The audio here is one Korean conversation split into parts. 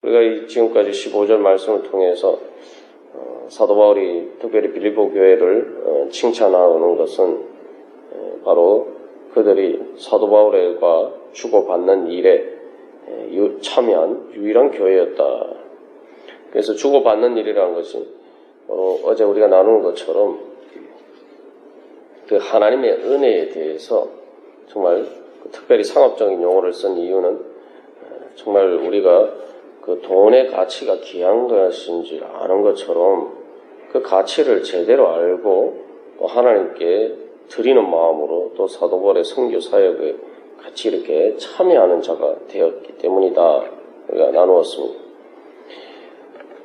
우리가 지금까지 15절 말씀을 통해서 사도 바울이 특별히 빌립보 교회를 칭찬하는 것은 바로 그들이 사도 바울과 주고받는 일에 참여한 유일한 교회였다. 그래서 주고받는 일이라는 것이 어제 우리가 나눈 것처럼 그 하나님의 은혜에 대해서 정말 특별히 상업적인 용어를 쓴 이유는 정말 우리가 그 돈의 가치가 귀한 것인지 아는 것처럼 그 가치를 제대로 알고 또 하나님께 드리는 마음으로 또 사도 바울의 선교 사역에 같이 이렇게 참여하는 자가 되었기 때문이다. 우리가 나누었습니다.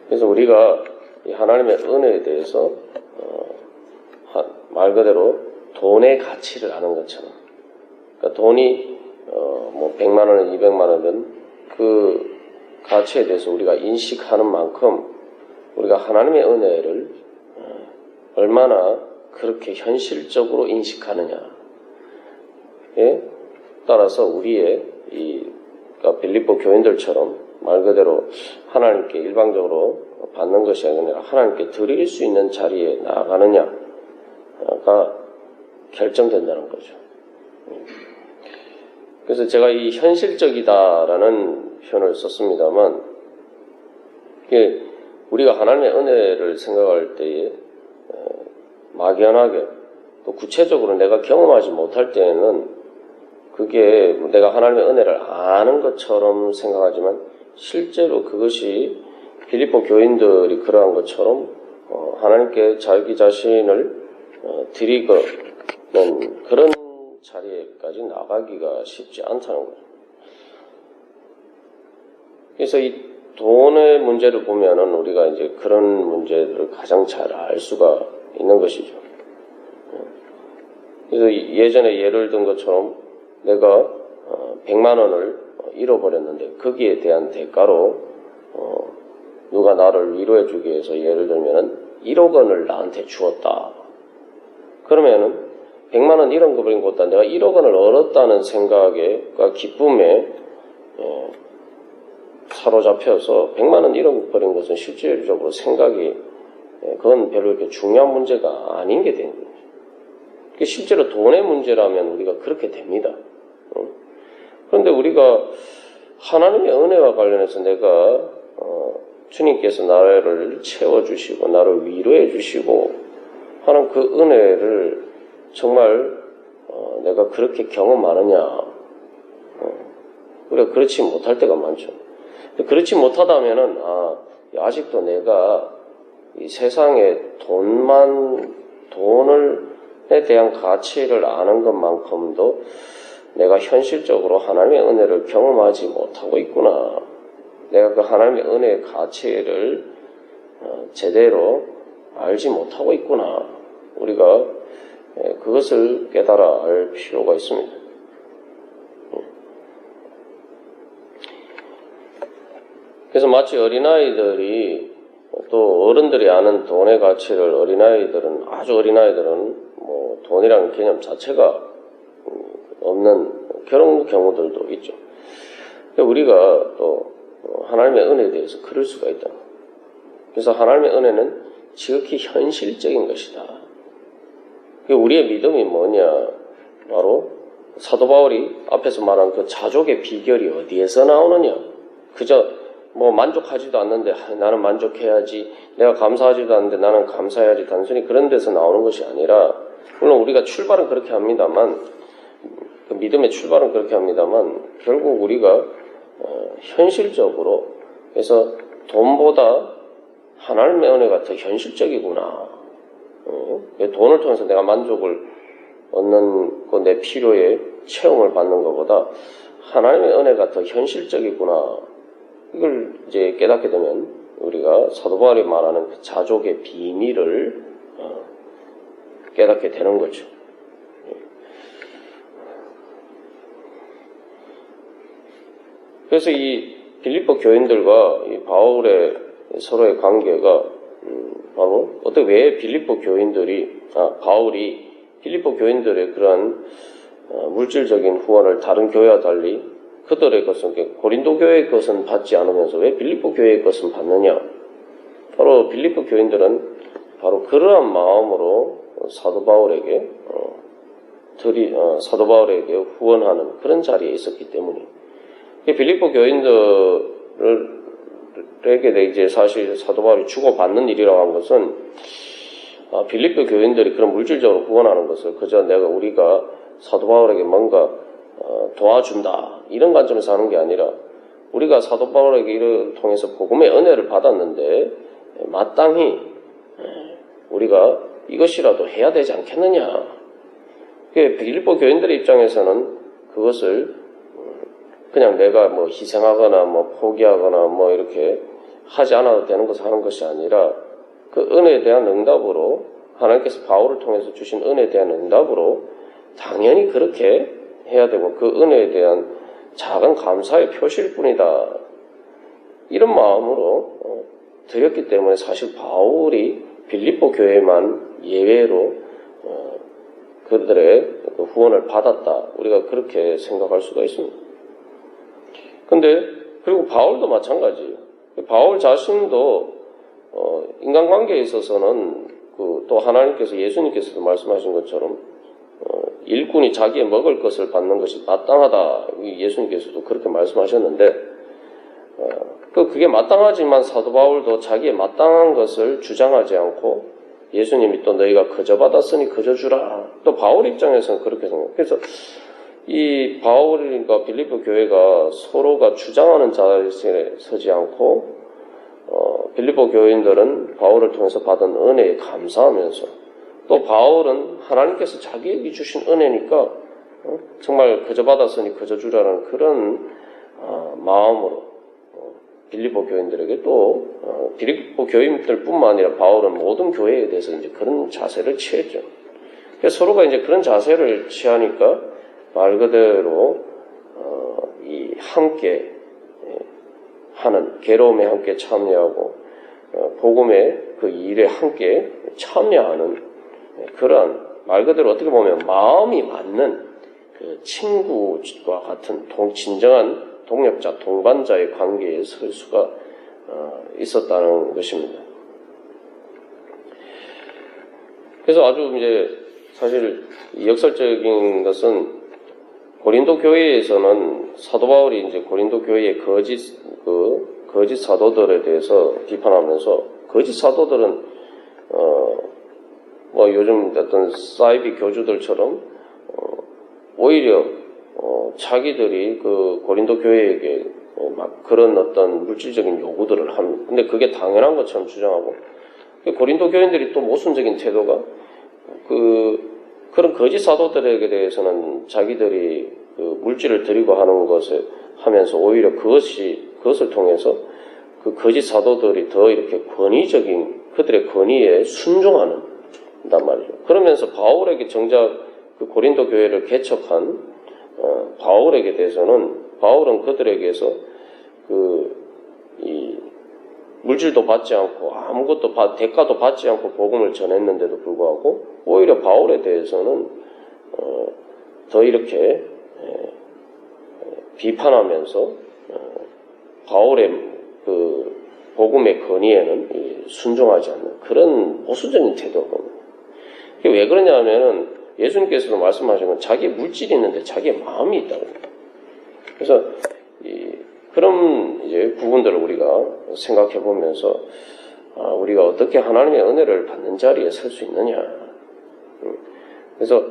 그래서 우리가 이 하나님의 은혜에 대해서 말 그대로 돈의 가치를 아는 것처럼, 그러니까 돈이 뭐 100만 원이든 200만 원이든 그 가치에 대해서 우리가 인식하는 만큼 우리가 하나님의 은혜를 얼마나 그렇게 현실적으로 인식하느냐에 따라서 우리의 그러니까 빌립보 교인들처럼 말 그대로 하나님께 일방적으로 받는 것이 아니라 하나님께 드릴 수 있는 자리에 나아가느냐가 결정된다는 거죠. 그래서 제가 이 현실적이다라는 표현을 썼습니다만, 우리가 하나님의 은혜를 생각할 때에 막연하게 또 구체적으로 내가 경험하지 못할 때에는 그게 내가 하나님의 은혜를 아는 것처럼 생각하지만 실제로 그것이 빌립보 교인들이 그러한 것처럼 하나님께 자기 자신을 드리는 그런 자리에까지 나가기가 쉽지 않다는 거죠. 그래서 이 돈의 문제를 보면은 우리가 이제 그런 문제들을 가장 잘 알 수가 있는 것이죠. 그래서 예전에 예를 든 것처럼 내가 100만 원을 잃어버렸는데 거기에 대한 대가로 누가 나를 위로해 주기 위해서 예를 들면은 1억 원을 나한테 주었다. 그러면은 100만 원 잃어버린 것보다 내가 1억 원을 얻었다는 생각에 기쁨에 사로잡혀서 100만 원 잃어버린 것은 실질적으로 생각이 그건 별로 이렇게 중요한 문제가 아닌 게 되는 거예요. 실제로 돈의 문제라면 우리가 그렇게 됩니다. 그런데 우리가 하나님의 은혜와 관련해서 내가 주님께서 나를 채워주시고 나를 위로해 주시고 하는 그 은혜를 정말 내가 그렇게 경험하느냐, 우리가 그렇지 못할 때가 많죠. 그렇지 못하다면은 아직도 내가 이 세상에 돈에 대한 가치를 아는 것만큼도 내가 현실적으로 하나님의 은혜를 경험하지 못하고 있구나. 내가 그 하나님의 은혜의 가치를 제대로 알지 못하고 있구나. 우리가 그것을 깨달아 알 필요가 있습니다. 그래서 마치 어린아이들이 또 어른들이 아는 돈의 가치를 아주 어린아이들은 뭐 돈이라는 개념 자체가 없는 그런 경우들도 있죠. 우리가 또 하나님의 은혜에 대해서 그럴 수가 있다. 그래서 하나님의 은혜는 지극히 현실적인 것이다. 우리의 믿음이 뭐냐? 바로 사도 바울이 앞에서 말한 그 자족의 비결이 어디에서 나오느냐? 그저 뭐 만족하지도 않는데 나는 만족해야지, 내가 감사하지도 않는데 나는 감사해야지, 단순히 그런 데서 나오는 것이 아니라, 물론 우리가 출발은 그렇게 합니다만, 그 믿음의 출발은 그렇게 합니다만, 결국 우리가 현실적으로, 그래서 돈보다 하나님의 은혜가 더 현실적이구나. 돈을 통해서 내가 만족을 얻는 내 필요에 체험을 받는 것보다 하나님의 은혜가 더 현실적이구나. 이걸 이제 깨닫게 되면 우리가 사도 바울이 말하는 그 자족의 비밀을 깨닫게 되는 거죠. 그래서 이 빌립보 교인들과 이 바울의 서로의 관계가 바로 왜 빌립보 교인들이 바울이 빌립보 교인들의 그러한 물질적인 후원을 다른 교회와 달리 그들의 것은 고린도 교회의 것은 받지 않으면서 왜 빌립보 교회의 것은 받느냐? 바로 빌립보 교인들은 바로 그러한 마음으로 사도 바울에게 후원하는 그런 자리에 있었기 때문에 빌립보 교인들에게 이제 사실 사도 바울이 주고받는 일이라고 한 것은 빌립보 교인들이 그런 물질적으로 후원하는 것을 그저 우리가 사도 바울에게 뭔가 도와준다 이런 관점에서 하는 게 아니라 우리가 사도 바울에게 이를 통해서 복음의 은혜를 받았는데 마땅히 우리가 이것이라도 해야 되지 않겠느냐. 빌립보 교인들의 입장에서는 그것을 그냥 내가 뭐 희생하거나 뭐 포기하거나 뭐 이렇게 하지 않아도 되는 것을 하는 것이 아니라 그 은혜에 대한 응답으로 하나님께서 바울을 통해서 주신 은혜에 대한 응답으로 당연히 그렇게 해야 되고 그 은혜에 대한 작은 감사의 표시일 뿐이다. 이런 마음으로 드렸기 때문에 사실 바울이 빌립보 교회만 예외로 그들의 후원을 받았다. 우리가 그렇게 생각할 수가 있습니다. 근데 그리고 바울도 마찬가지예요. 바울 자신도 인간관계에 있어서는 또 하나님께서 예수님께서도 말씀하신 것처럼 일꾼이 자기의 먹을 것을 받는 것이 마땅하다. 예수님께서도 그렇게 말씀하셨는데 그게 마땅하지만 사도 바울도 자기의 마땅한 것을 주장하지 않고 예수님이 또 너희가 거저 받았으니 거저 주라. 또 바울 입장에서는 그렇게 생각해요. 그래서 이 바울과 빌립보 교회가 서로가 주장하는 자리에 서지 않고 빌립보 교인들은 바울을 통해서 받은 은혜에 감사하면서 또 바울은 하나님께서 자기에게 주신 은혜니까 정말 거저 받았으니 거저 주라는 그런 마음으로 빌립보 교인들에게 또 빌립보 교인들뿐만 아니라 바울은 모든 교회에 대해서 이제 그런 자세를 취했죠. 그래서 서로가 이제 그런 자세를 취하니까 말 그대로 이 함께 하는 괴로움에 함께 참여하고 복음의 그 일에 함께 참여하는 그러한 말 그대로 어떻게 보면 마음이 맞는 그 친구와 같은 진정한 동역자, 동반자의 관계에 설 수가 있었다는 것입니다. 그래서 아주 이제 사실 역설적인 것은 고린도 교회에서는 사도 바울이 이제 고린도 교회의 거짓 사도들에 대해서 비판하면서 거짓 사도들은 뭐 요즘 어떤 사이비 교주들처럼 오히려 자기들이 그 고린도 교회에게 막 그런 어떤 물질적인 요구들을 합니다. 근데 그게 당연한 것처럼 주장하고 고린도 교인들이 또 모순적인 태도가 그런 거짓 사도들에게 대해서는 자기들이 그 물질을 드리고 하는 것을 하면서 오히려 그것을 통해서 그 거짓 사도들이 더 이렇게 권위적인 그들의 권위에 순종하는 단 말이죠. 그러면서 바울에게 정작 그 고린도 교회를 개척한 바울에게 대해서는 바울은 그들에게서 이 물질도 받지 않고 아무것도 대가도 받지 않고 복음을 전했는데도 불구하고 오히려 바울에 대해서는 더 이렇게 비판하면서 바울의 그 복음의 권위에는 순종하지 않는 그런 모순적인 태도가 겁니다. 그게 왜 그러냐 하면은 예수님께서도 말씀하신 건 자기의 물질이 있는데 자기의 마음이 있다고 합니다. 그래서 그런 이제 부분들을 우리가 생각해 보면서 우리가 어떻게 하나님의 은혜를 받는 자리에 설 수 있느냐. 그래서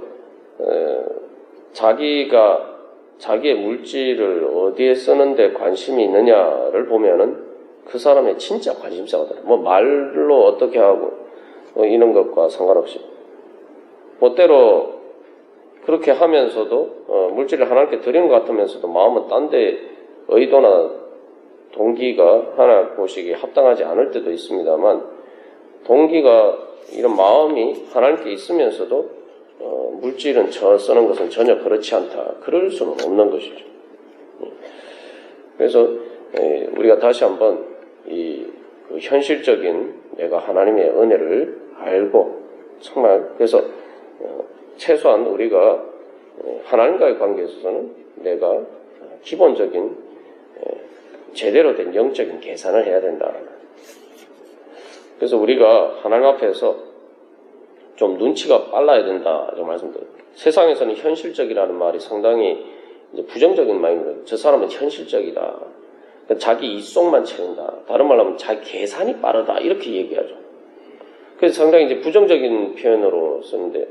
자기의 물질을 어디에 쓰는데 관심이 있느냐를 보면은 그 사람의 진짜 관심사거든요. 뭐 말로 어떻게 하고 이런 것과 상관없이 때로 그렇게 하면서도 물질을 하나님께 드리는 것 같으면서도 마음은 딴 데 의도나 동기가 하나 보시기에 합당하지 않을 때도 있습니다만 동기가 이런 마음이 하나님께 있으면서도 물질은 쓰는 것은 전혀 그렇지 않다. 그럴 수는 없는 것이죠. 그래서 우리가 다시 한번 그 현실적인 내가 하나님의 은혜를 알고 정말 그래서 최소한 우리가 하나님과의 관계에 있어서는 내가 기본적인 제대로 된 영적인 계산을 해야 된다. 그래서 우리가 하나님 앞에서 좀 눈치가 빨라야 된다. 이런 말씀드려요. 세상에서는 현실적이라는 말이 상당히 이제 부정적인 말입니다. 저 사람은 현실적이다. 자기 이속만 채운다. 다른 말로 하면 자기 계산이 빠르다. 이렇게 얘기하죠. 그래서 상당히 이제 부정적인 표현으로 쓰는데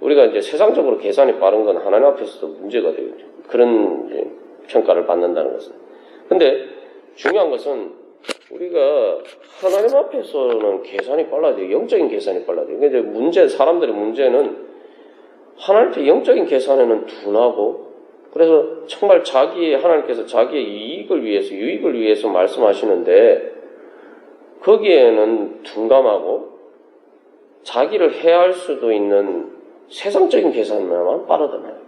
우리가 이제 세상적으로 계산이 빠른 건 하나님 앞에서도 문제가 되겠죠. 그런 이제 평가를 받는다는 것은. 근데 중요한 것은 우리가 하나님 앞에서는 계산이 빨라야 돼요. 영적인 계산이 빨라야 돼요. 근데 사람들의 문제는 하나님 앞에 영적인 계산에는 둔하고 그래서 정말 하나님께서 자기의 유익을 위해서 말씀하시는데 거기에는 둔감하고 자기를 해할 수도 있는 세상적인 계산만 빠르단 말이에요.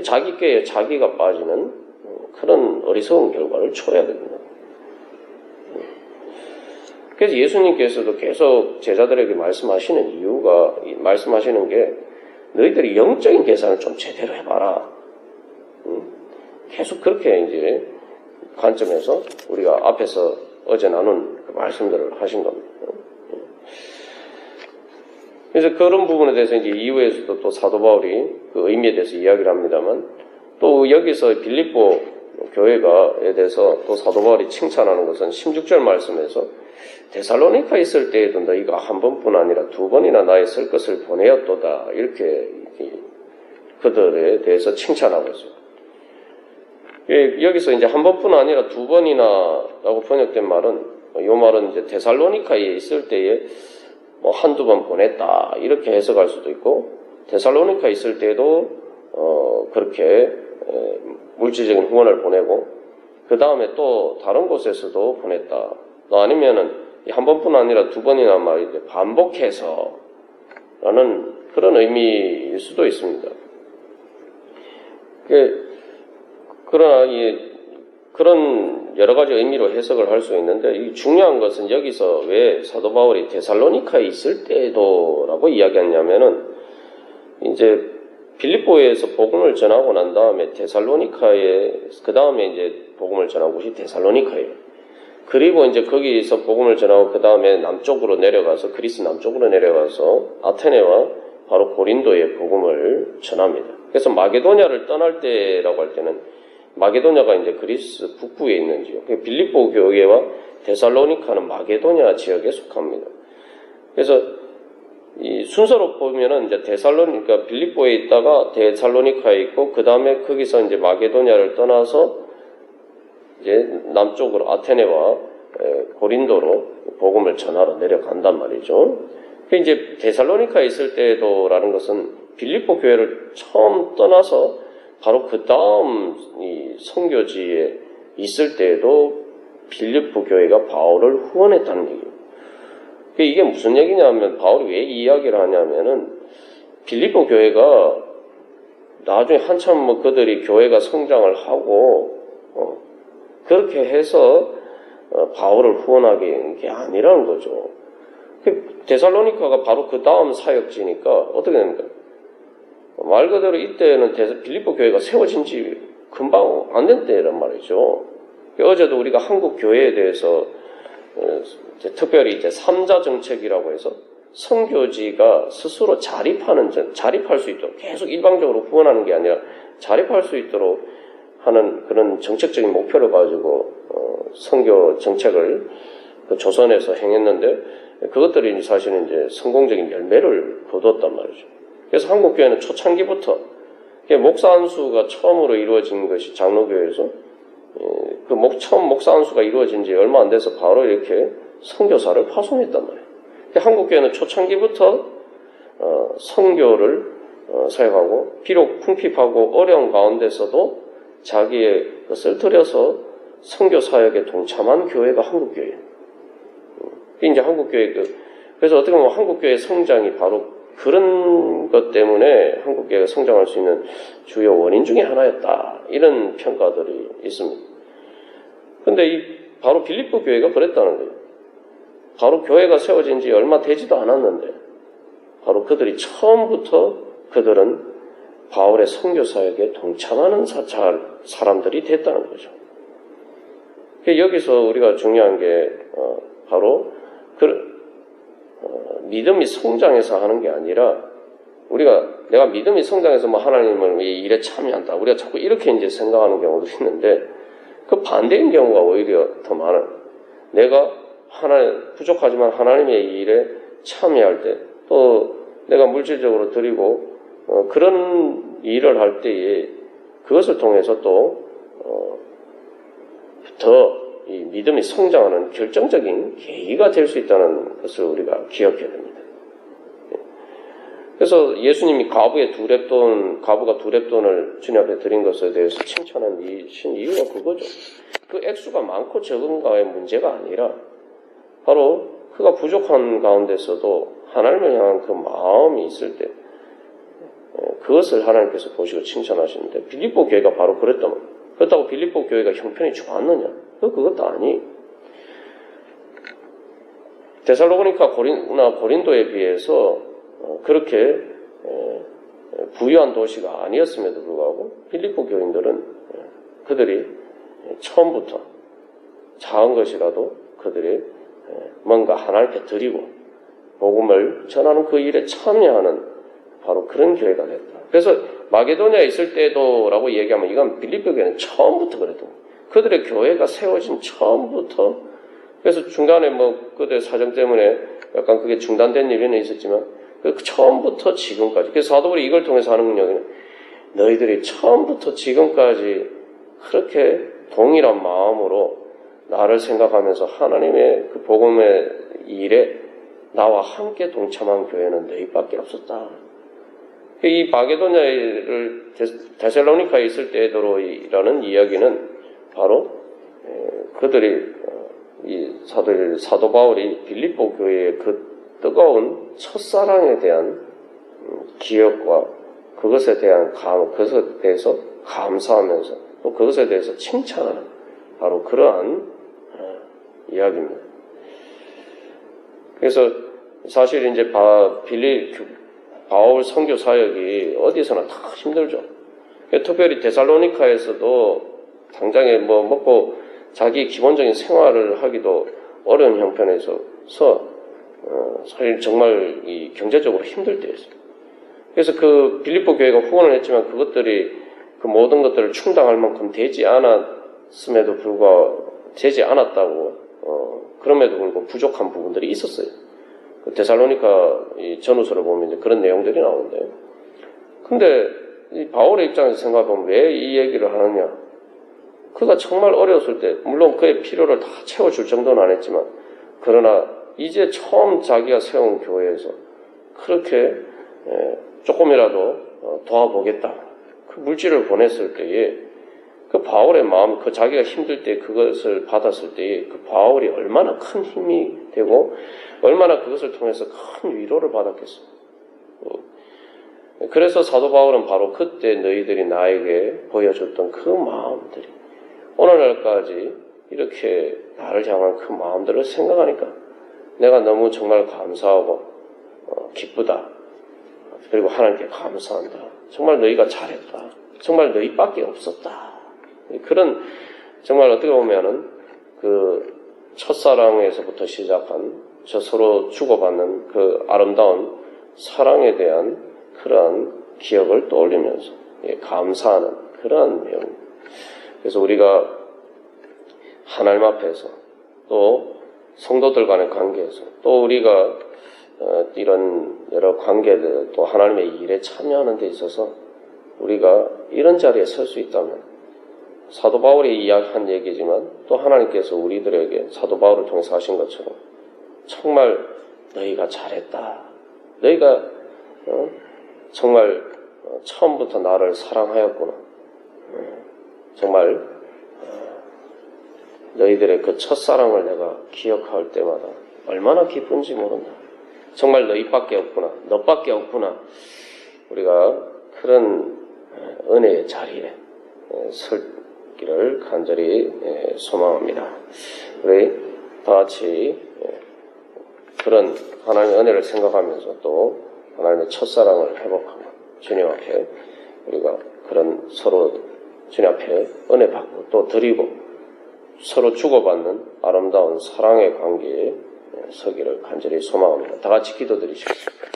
자기 꾀에 자기가 빠지는 그런 어리석은 결과를 초래하게 됩니다. 그래서 예수님께서도 계속 제자들에게 말씀하시는 게 너희들이 영적인 계산을 좀 제대로 해봐라. 계속 그렇게 이제 관점에서 우리가 앞에서 어제 나눈 그 말씀들을 하신 겁니다. 그래서 그런 부분에 대해서 이제 이후에서도 또 사도 바울이 그 의미에 대해서 이야기를 합니다만 또 여기서 빌립보 교회가에 대해서 또 사도 바울이 칭찬하는 것은 16절 말씀에서 데살로니카에 있을 때에도 너희가 한 번뿐 아니라 두 번이나 나의 쓸 것을 보내었도다. 이렇게 그들에 대해서 칭찬하고 있어요. 여기서 이제 한 번뿐 아니라 두 번이나 라고 번역된 말은 이 말은 이제 데살로니카에 있을 때에 뭐 한두 번 보냈다. 이렇게 해석할 수도 있고 데살로니카에 있을 때도 그렇게 물질적인 후원을 보내고 그 다음에 또 다른 곳에서도 보냈다. 아니면은 한 번뿐 아니라 두 번이나 말이 반복해서 라는 그런 의미일 수도 있습니다. 그러나 그런 여러 가지 의미로 해석을 할 수 있는데 이 중요한 것은 여기서 왜 사도 바울이 데살로니카에 있을 때도라고 이야기했냐면은 이제 빌립보에서 복음을 전하고 난 다음에 그 다음에 이제 복음을 전한 곳이 데살로니카예요. 그리고 이제 거기서 복음을 전하고 그 다음에 그리스 남쪽으로 내려가서 아테네와 바로 고린도에 복음을 전합니다. 그래서 마게도냐를 떠날 때라고 할 때는 마게도냐가 이제 그리스 북부에 있는 지역. 빌립보 교회와 데살로니카는 마게도냐 지역에 속합니다. 그래서 이 순서로 보면은 이제 빌립보에 있다가 데살로니카에 있고 그 다음에 거기서 이제 마게도냐를 떠나서 이제 남쪽으로 아테네와 고린도로 복음을 전하러 내려간단 말이죠. 이제 데살로니카에 있을 때도라는 것은 빌립보 교회를 처음 떠나서 바로 그 다음 이 선교지에 있을 때에도 빌립보 교회가 바울을 후원했다는 얘기예요. 이게 무슨 얘기냐면 바울이 왜 이 이야기를 하냐면은 빌립보 교회가 나중에 한참 그들이 교회가 성장을 하고 그렇게 해서 바울을 후원하게 한 게 아니라는 거죠. 데살로니카가 바로 그 다음 사역지니까 어떻게 됩니까? 말 그대로 이때는 빌립보 교회가 세워진 지 금방 안 된 때란 말이죠. 어제도 우리가 한국 교회에 대해서 특별히 이제 3자 정책이라고 해서 선교지가 스스로 자립할 수 있도록 계속 일방적으로 후원하는 게 아니라 자립할 수 있도록 하는 그런 정책적인 목표를 가지고 선교 정책을 조선에서 행했는데 그것들이 사실은 이제 성공적인 열매를 거뒀단 말이죠. 그래서 한국 교회는 초창기부터 목사 안수가 처음으로 이루어진 것이 장로교회에서 처음 목사 안수가 이루어진 지 얼마 안 돼서 바로 이렇게 선교사를 파송했단 말이에요. 한국 교회는 초창기부터 선교를 사역하고 비록 궁핍하고 어려운 가운데서도 자기의 것을 들여서 선교 사역에 동참한 교회가 한국 교회예요. 이제 한국 교회 그래서 어떻게 보면 한국 교회의 성장이 바로 그런 것 때문에 한국 교회가 성장할 수 있는 주요 원인 중에 하나였다. 이런 평가들이 있습니다. 근데 바로 빌립보 교회가 그랬다는 거예요. 바로 교회가 세워진 지 얼마 되지도 않았는데 바로 그들이 처음부터 그들은 바울의 선교 사역에 동참하는 사람들이 됐다는 거죠. 여기서 우리가 중요한 게 바로 믿음이 성장해서 하는 게 아니라 내가 믿음이 성장해서 뭐 하나님을 이 일에 참여한다. 우리가 자꾸 이렇게 이제 생각하는 경우도 있는데 그 반대인 경우가 오히려 더 많아요. 내가 부족하지만 하나님의 일에 참여할 때 또 내가 물질적으로 드리고 그런 일을 할 때에 그것을 통해서 또 더 이 믿음이 성장하는 결정적인 계기가 될 수 있다는 것을 우리가 기억해야 됩니다. 그래서 예수님이 가부가 두 렙돈을 주님 앞에 드린 것에 대해서 칭찬한 이유가 그거죠. 그 액수가 많고 적은가의 문제가 아니라 바로 그가 부족한 가운데서도 하나님을 향한 그 마음이 있을 때 그것을 하나님께서 보시고 칭찬하시는데 빌립보 교회가 바로 그렇다고 빌립보 교회가 형편이 좋았느냐? 그것도 아니. 데살로니가 고린도에 비해서 그렇게 부유한 도시가 아니었음에도 불구하고 빌립보 교인들은 그들이 처음부터 작은 것이라도 그들이 뭔가 하나님께 드리고 복음을 전하는 그 일에 참여하는 바로 그런 교회가 됐다. 그래서 마게도니아에 있을 때도라고 얘기하면 이건 빌립보 교회는 처음부터 그랬던 거예요. 그들의 교회가 세워진 처음부터. 그래서 중간에 그들 사정 때문에 약간 그게 중단된 일은 있었지만 그 처음부터 지금까지. 그래서 사도들이 이걸 통해서 하는 이야기는 너희들이 처음부터 지금까지 그렇게 동일한 마음으로 나를 생각하면서 하나님의 그 복음의 일에 나와 함께 동참한 교회는 너희밖에 없었다. 이 마게도냐를 데살로니카에 있을 때도라는 이야기는 바로 그들이 이 사도 바울이 빌립보 교회의 그 뜨거운 첫사랑에 대한 기억과 그것에 대해서 감사하면서 또 그것에 대해서 칭찬하는 바로 그러한 이야기입니다. 그래서 사실 이제 바울 선교 사역이 어디서나 다 힘들죠. 특별히 데살로니카에서도 당장에 먹고 자기 기본적인 생활을 하기도 어려운 형편에서 사실 정말 이 경제적으로 힘들 때였어요. 그래서 그 빌립보 교회가 후원을 했지만 그것들이 그 모든 것들을 충당할 만큼 되지 않았다고 그럼에도 불구하고 부족한 부분들이 있었어요. 그 데살로니카 이 전후서를 보면 이제 그런 내용들이 나오는데, 근데 이 바울의 입장에서 생각해보면 왜 이 얘기를 하느냐? 그가 정말 어려웠을 때, 물론 그의 필요를 다 채워줄 정도는 안 했지만, 그러나 이제 처음 자기가 세운 교회에서 그렇게 조금이라도 도와보겠다. 그 물질을 보냈을 때에 그 바울의 마음, 그 자기가 힘들 때 그것을 받았을 때에 그 바울이 얼마나 큰 힘이 되고 얼마나 그것을 통해서 큰 위로를 받았겠어요. 그래서 사도 바울은 바로 그때 너희들이 나에게 보여줬던 그 마음들이 오늘날까지 이렇게 나를 향한 그 마음들을 생각하니까 내가 너무 정말 감사하고 기쁘다. 그리고 하나님께 감사한다. 정말 너희가 잘했다. 정말 너희밖에 없었다. 그런 정말 어떻게 보면은 그 첫사랑에서부터 시작한 저 서로 주고받는 그 아름다운 사랑에 대한 그러한 기억을 떠올리면서 감사하는 그러한 내용. 그래서 우리가 하나님 앞에서 또 성도들 간의 관계에서 또 우리가 이런 여러 관계들 또 하나님의 일에 참여하는 데 있어서 우리가 이런 자리에 설 수 있다면 사도 바울이 이야기한 얘기지만 또 하나님께서 우리들에게 사도 바울을 통해서 하신 것처럼 정말 너희가 잘했다. 너희가 정말 처음부터 나를 사랑하였구나. 정말 너희들의 그 첫사랑을 내가 기억할 때마다 얼마나 기쁜지 모른다. 정말 너희밖에 없구나. 너밖에 없구나. 우리가 그런 은혜의 자리에 설기를 간절히 소망합니다. 우리 다 같이 그런 하나님의 은혜를 생각하면서 또 하나님의 첫사랑을 회복하고 주님 앞에 우리가 그런 서로 주님 앞에 은혜 받고 또 드리고 서로 주고받는 아름다운 사랑의 관계에 서기를 간절히 소망합니다. 다 같이 기도드리시겠습니다.